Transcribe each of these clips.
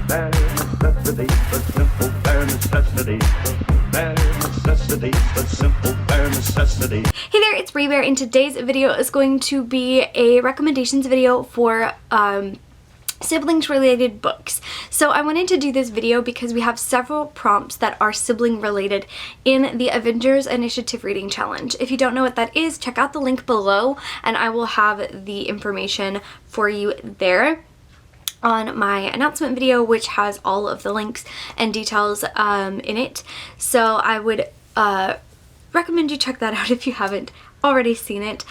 Bare necessity, but simple bare necessity. Bare necessity, but simple bare necessity. Hey there, it's Brie Bear, and today's video is going to be a recommendations video for siblings related books. So I wanted to do this video because we have several prompts that are sibling related in the Avengers Initiative Reading Challenge. If you don't know what that is, check out the link below and I will have the information for you there on my announcement video, which has all of the links and details in it. So I would recommend you check that out if you haven't already seen it.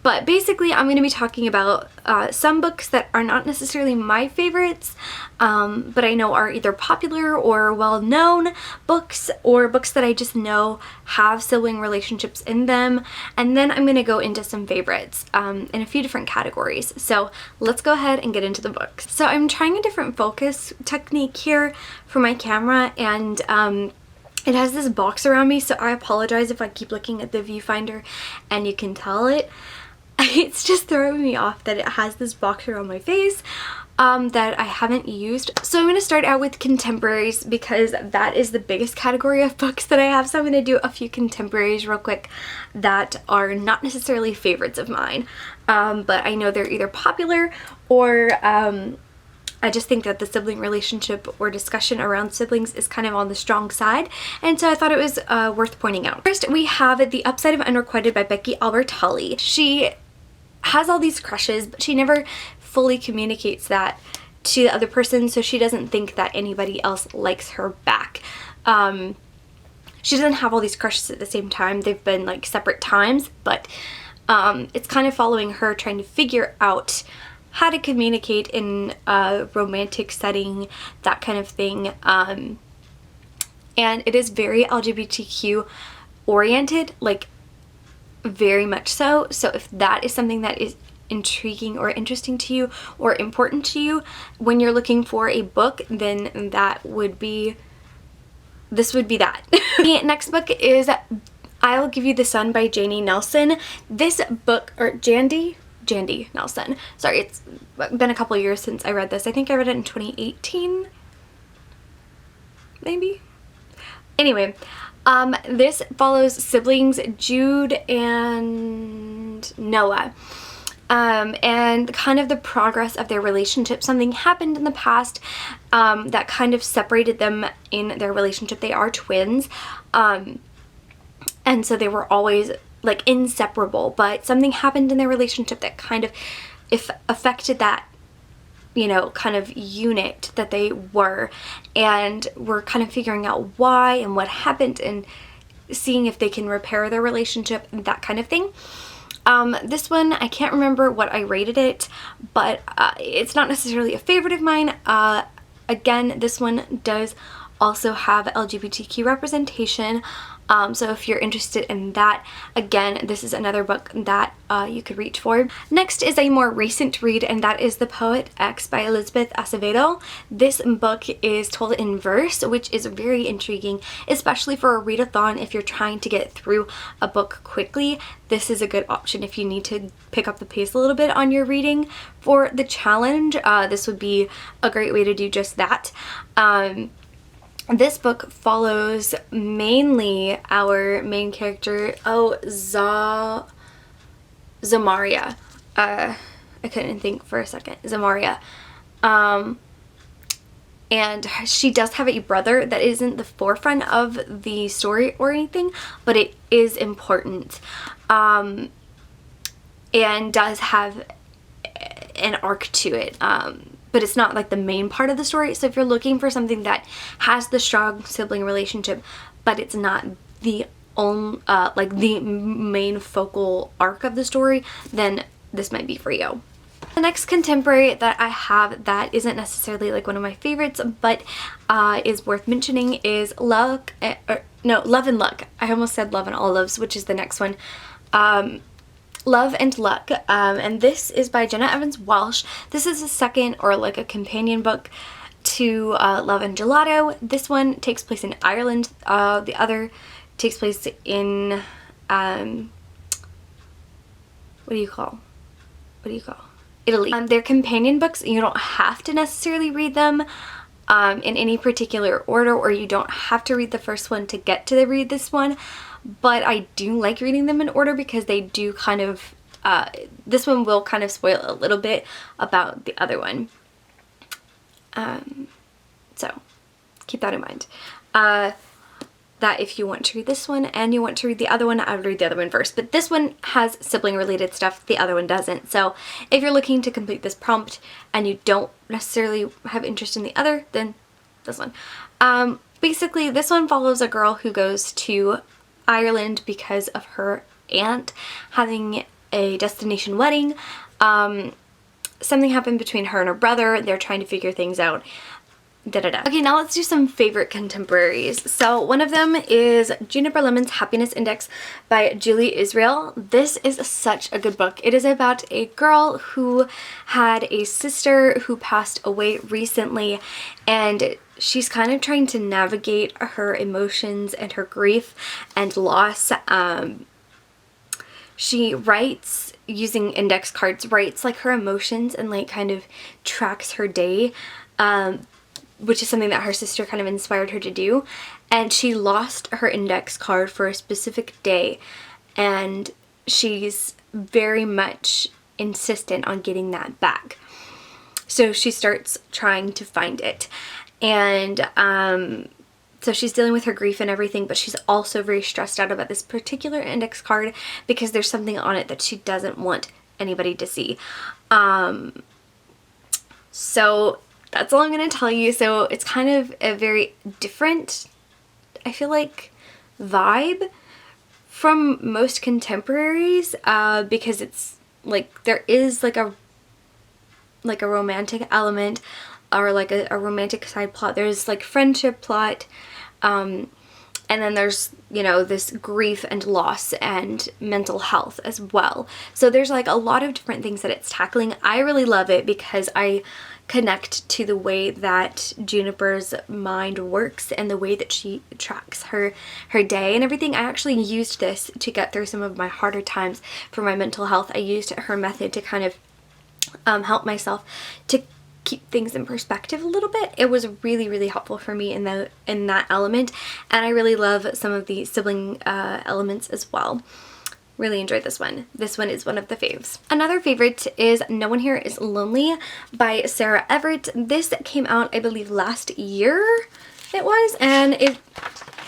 But basically I'm going to be talking about some books that are not necessarily my favorites, but I know are either popular or well-known books, or books that I just know have sibling relationships in them. And then I'm going to go into some favorites in a few different categories. So let's go ahead and get into the books. So I'm trying a different focus technique here for my camera, and it has this box around me, so I apologize if I keep looking at the viewfinder and you can tell it. It's just throwing me off that it has this box around my face that I haven't used. So I'm going to start out with Contemporaries because that is the biggest category of books that I have. So I'm going to do a few Contemporaries real quick that are not necessarily favorites of mine, but I know they're either popular or I just think that the sibling relationship or discussion around siblings is kind of on the strong side, and so I thought it was worth pointing out. First, we have The Upside of Unrequited by Becky Albertalli. She has all these crushes, but she never fully communicates that to the other person, so she doesn't think that anybody else likes her back. She doesn't have all these crushes at the same time. They've been like separate times, but it's kind of following her trying to figure out how to communicate in a romantic setting, that kind of thing. And it is very LGBTQ oriented, like very much so. So if that is something that is intriguing or interesting to you or important to you when you're looking for a book, then that would be, this would be that. The next book is I'll Give You the Sun by Janie Nelson. This book, or Jandy Nelson. Sorry, it's been a couple years since I read this. I think I read it in 2018, maybe? Anyway, this follows siblings Jude and Noah, and kind of the progress of their relationship. Something happened in the past that kind of separated them in their relationship. They are twins, and so they were always like inseparable, but something happened in their relationship that kind of affected that, you know, kind of unit that they were, and we're kind of figuring out why and what happened and seeing if they can repair their relationship, that kind of thing. This one, I can't remember what I rated it, but it's not necessarily a favorite of mine. Again, this one does also have LGBTQ representation, so if you're interested in that, again, this is another book that you could reach for. Next is a more recent read, and that is The Poet X by Elizabeth Acevedo. This book is told in verse, which is very intriguing, especially for a readathon. If you're trying to get through a book quickly, this is a good option. If you need to pick up the pace a little bit on your reading for the challenge, this would be a great way to do just that. This book follows mainly our main character, Zamaria. I couldn't think for a second. Zamaria. And she does have a brother that isn't the forefront of the story or anything, but it is important. And does have an arc to it. But it's not like the main part of the story. So if you're looking for something that has the strong sibling relationship, but it's not the like the main focal arc of the story, then this might be for you. The next contemporary that I have that isn't necessarily like one of my favorites, but is worth mentioning is Love and Luck. I almost said Love and Olives, which is the next one. Love and Luck, and this is by Jenna Evans Walsh. This is a second or like a companion book to Love and Gelato. This one takes place in Ireland. The other takes place in what do you call Italy. They're companion books. You don't have to necessarily read them in any particular order, or you don't have to read the first one to get to read this one, but I do like reading them in order because they do kind of, this one will kind of spoil a little bit about the other one. So keep that in mind. That if you want to read this one and you want to read the other one, I would read the other one first. But this one has sibling related stuff, the other one doesn't. So if you're looking to complete this prompt and you don't necessarily have interest in the other, then this one. Basically, this one follows a girl who goes to Ireland because of her aunt having a destination wedding. Something happened between her and her brother. They're trying to figure things out. Okay, now let's do some favorite contemporaries. So one of them is Juniper Lemon's Happiness Index by Julie Israel. This is such a good book. It is about a girl who had a sister who passed away recently, and she's kind of trying to navigate her emotions and her grief and loss. She writes using index cards, writes like her emotions and like kind of tracks her day. Which is something that her sister kind of inspired her to do. And she lost her index card for a specific day, and she's very much insistent on getting that back. So she starts trying to find it. And so she's dealing with her grief and everything, but she's also very stressed out about this particular index card because there's something on it that she doesn't want anybody to see. So that's all I'm going to tell you. So it's kind of a very different, I feel like, vibe from most contemporaries, because it's like there is like a romantic element, or like a romantic side plot. There's like friendship plot, and then there's, you know, this grief and loss and mental health as well. So there's like a lot of different things that it's tackling. I really love it because I connect to the way that Juniper's mind works and the way that she tracks her day and everything. I actually used this to get through some of my harder times for my mental health. I used her method to kind of help myself to keep things in perspective a little bit. It was really, really helpful for me in that element, and I really love some of the sibling elements as well. Really enjoyed this one. This one is one of the faves. Another favorite is No One Here is Lonely by Sarah Everett. This came out, I believe, last year it was, and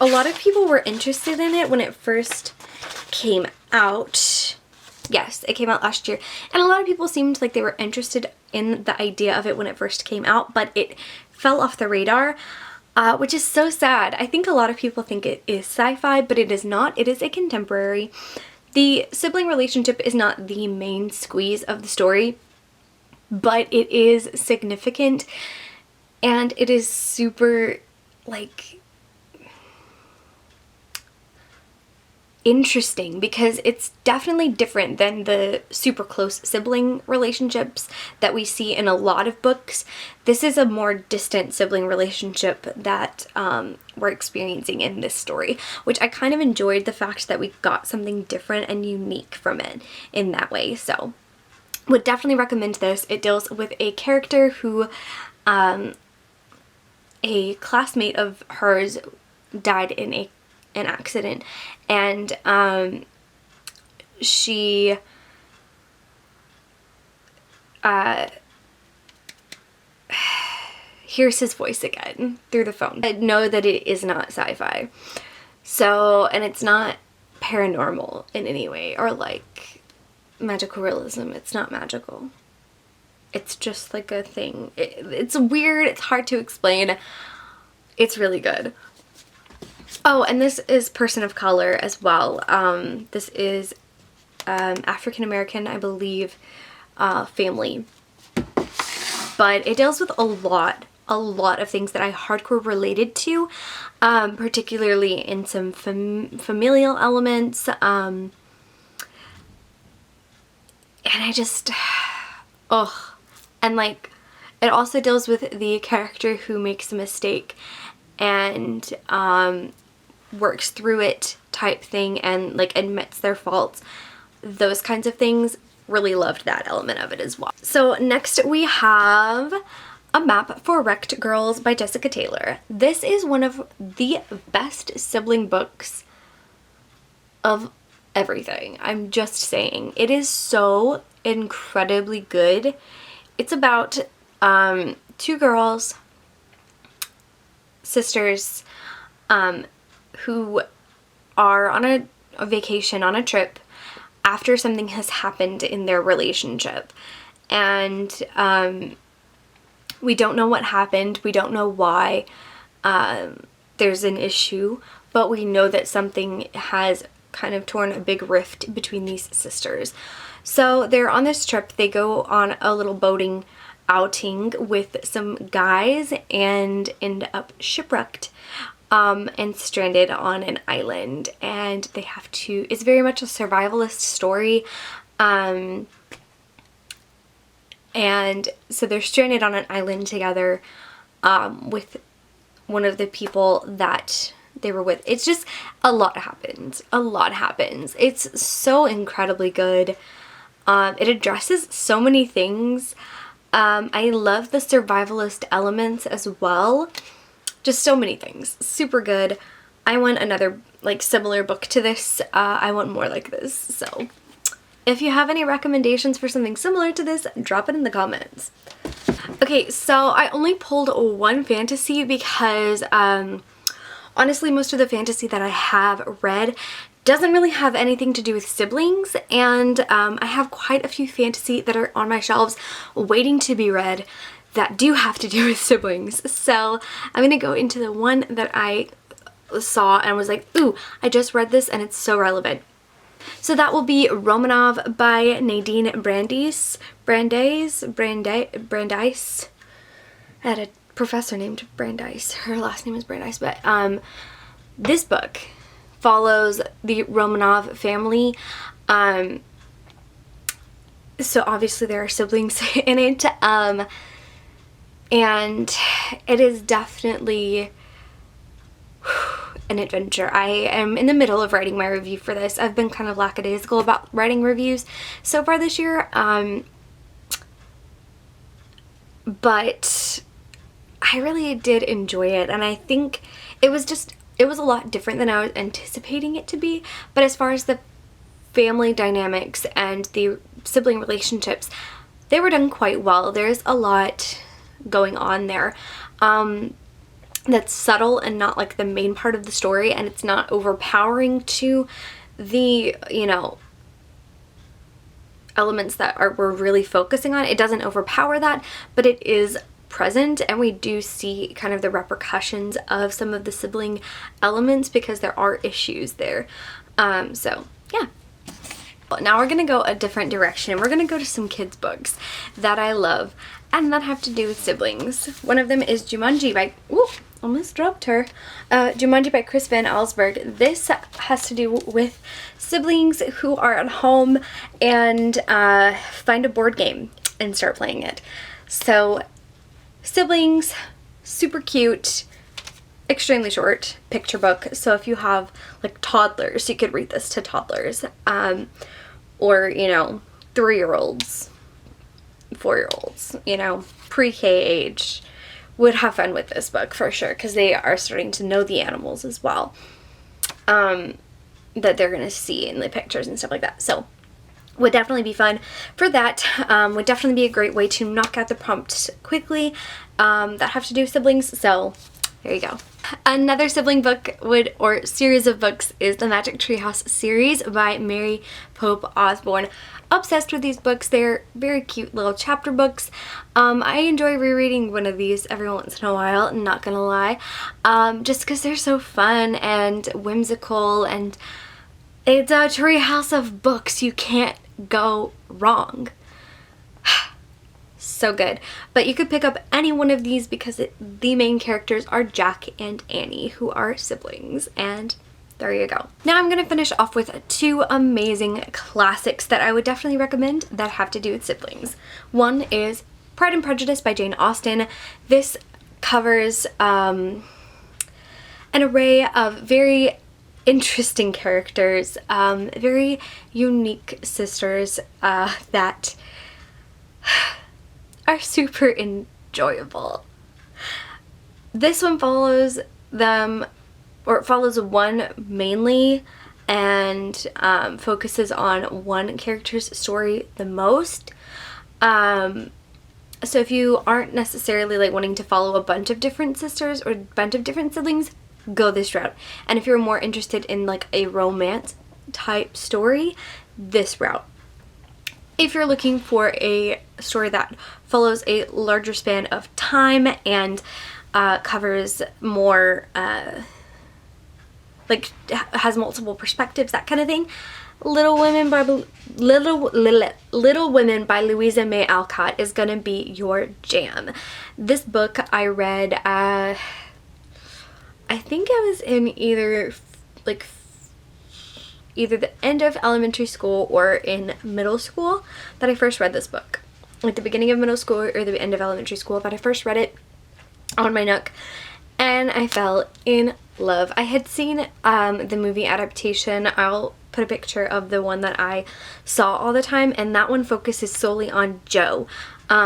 a lot of people were interested in it when it first came out. Yes, it came out last year, and a lot of people seemed like they were interested in the idea of it when it first came out, but it fell off the radar, which is so sad. I think a lot of people think it is sci-fi, but it is not. It is a contemporary. The sibling relationship is not the main squeeze of the story, but it is significant, and it is super, like, interesting because it's definitely different than the super close sibling relationships that we see in a lot of books. This is a more distant sibling relationship that we're experiencing in this story, which I kind of enjoyed the fact that we got something different and unique from it in that way. So would definitely recommend this. It deals with a character who a classmate of hers died in an accident, and she hears his voice again through the phone. I know that it is not sci-fi, so, and it's not paranormal in any way or like magical realism. It's not magical. It's just like a thing. It's weird. It's hard to explain. It's really good. Oh, and this is person of color as well. This is African American, I believe, family. But it deals with a lot of things that I hardcore related to, particularly in some familial elements. And I just, oh, and like, it also deals with the character who makes a mistake and works through it type thing, and like admits their faults. Those kinds of things really loved that element of it as well. So next we have A Map for Wrecked Girls by Jessica Taylor. This is one of the best sibling books of everything. I'm just saying. It is so incredibly good. It's about two girls, sisters, who are on a vacation, on a trip, after something has happened in their relationship. And we don't know what happened. We don't know why there's an issue, but we know that something has kind of torn a big rift between these sisters. So they're on this trip. They go on a little boating outing with some guys and end up shipwrecked and stranded on an island, and they have to, it's very much a survivalist story, and so they're stranded on an island together with one of the people that they were with. It's just a lot happens. It's so incredibly good. It addresses so many things. I love the survivalist elements as well. Just so many things. Super good. I want another like similar book to this. I want more like this. So if you have any recommendations for something similar to this, drop it in the comments. Okay, so I only pulled one fantasy because honestly most of the fantasy that I have read doesn't really have anything to do with siblings, and I have quite a few fantasy that are on my shelves waiting to be read that do have to do with siblings. So I'm gonna go into the one that I saw and was like, ooh, I just read this and it's so relevant. So that will be Romanov by Nadine Brandeis. I had a professor named Brandeis. Her last name is Brandeis, but this book follows the Romanov family. So obviously there are siblings in it. And it is definitely an adventure. I am in the middle of writing my review for this. I've been kind of lackadaisical about writing reviews so far this year, but I really did enjoy it, and I think it was a lot different than I was anticipating it to be. But as far as the family dynamics and the sibling relationships, they were done quite well. There's a lot going on there that's subtle and not like the main part of the story, and it's not overpowering to the, you know, elements that we're really focusing on. It doesn't overpower that, but it is present, and we do see kind of the repercussions of some of the sibling elements because there are issues there. So yeah. Now we're gonna go a different direction. We're gonna go to some kids books that I love and that have to do with siblings. One of them is Jumanji by, ooh, almost dropped her. Jumanji by Chris Van Allsburg. This has to do with siblings who are at home and find a board game and start playing it. So siblings, super cute, extremely short picture book. So if you have like toddlers, you could read this to toddlers, or, you know, 3-year-olds, 4-year-olds, you know, pre-K age would have fun with this book for sure, because they are starting to know the animals as well, that they're gonna see in the pictures and stuff like that. So would definitely be fun for that. Would definitely be a great way to knock out the prompts quickly that have to do with siblings. So there you go. Another sibling book or series of books is the Magic Treehouse series by Mary Pope Osborne. Obsessed with these books. They're very cute little chapter books. I enjoy rereading one of these every once in a while, not gonna lie, just because they're so fun and whimsical, and it's a treehouse of books. You can't go wrong. So good. But you could pick up any one of these because the main characters are Jack and Annie, who are siblings, and there you go. Now I'm gonna finish off with 2 amazing classics that I would definitely recommend that have to do with siblings. One is Pride and Prejudice by Jane Austen. This covers an array of very interesting characters, very unique sisters that are super enjoyable. This one follows them, or it follows one mainly, and focuses on one character's story the most. So if you aren't necessarily like wanting to follow a bunch of different sisters or a bunch of different siblings, go this route. And if you're more interested in like a romance type story, this route. If you're looking for a story that follows a larger span of time and covers more, like has multiple perspectives, that kind of thing, Little Women by Louisa May Alcott is gonna be your jam. This book I read, I think I was in either the end of elementary school or in middle school that I first read this book. Like the beginning of middle school or the end of elementary school, but I first read it on my Nook and I fell in love. I had seen the movie adaptation. I'll put a picture of the one that I saw all the time, and that one focuses solely on Jo.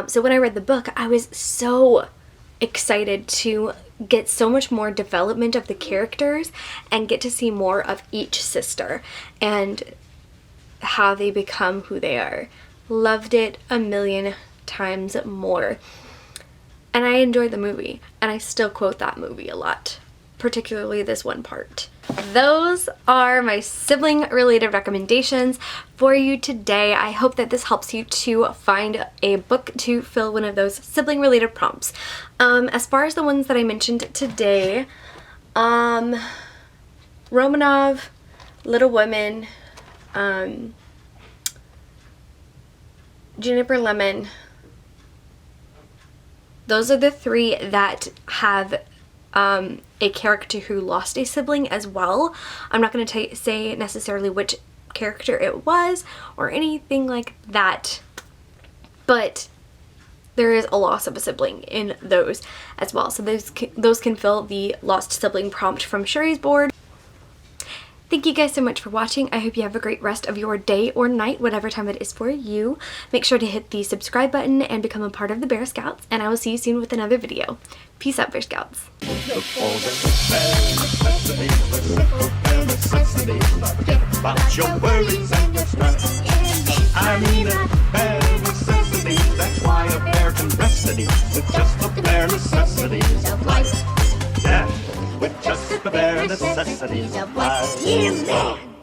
So when I read the book, I was so excited to get so much more development of the characters and get to see more of each sister and how they become who they are. Loved it a million times more. And I enjoyed the movie, and I still quote that movie a lot, particularly this one part. Those are my sibling related recommendations for you today. I hope that this helps you to find a book to fill one of those sibling related prompts. As far as the ones that I mentioned today, Romanov, Little Women, Juniper Lemon, those are the three that have a character who lost a sibling as well. I'm not going to say necessarily which character it was or anything like that, but there is a loss of a sibling in those as well. So those can fill the lost sibling prompt from Sherry's board. Thank you guys so much for watching. I hope you have a great rest of your day or night, whatever time it is for you. Make sure to hit the subscribe button and become a part of the Bear Scouts, and I will see you soon with another video. Peace out, Bear Scouts. About your worries and your stress.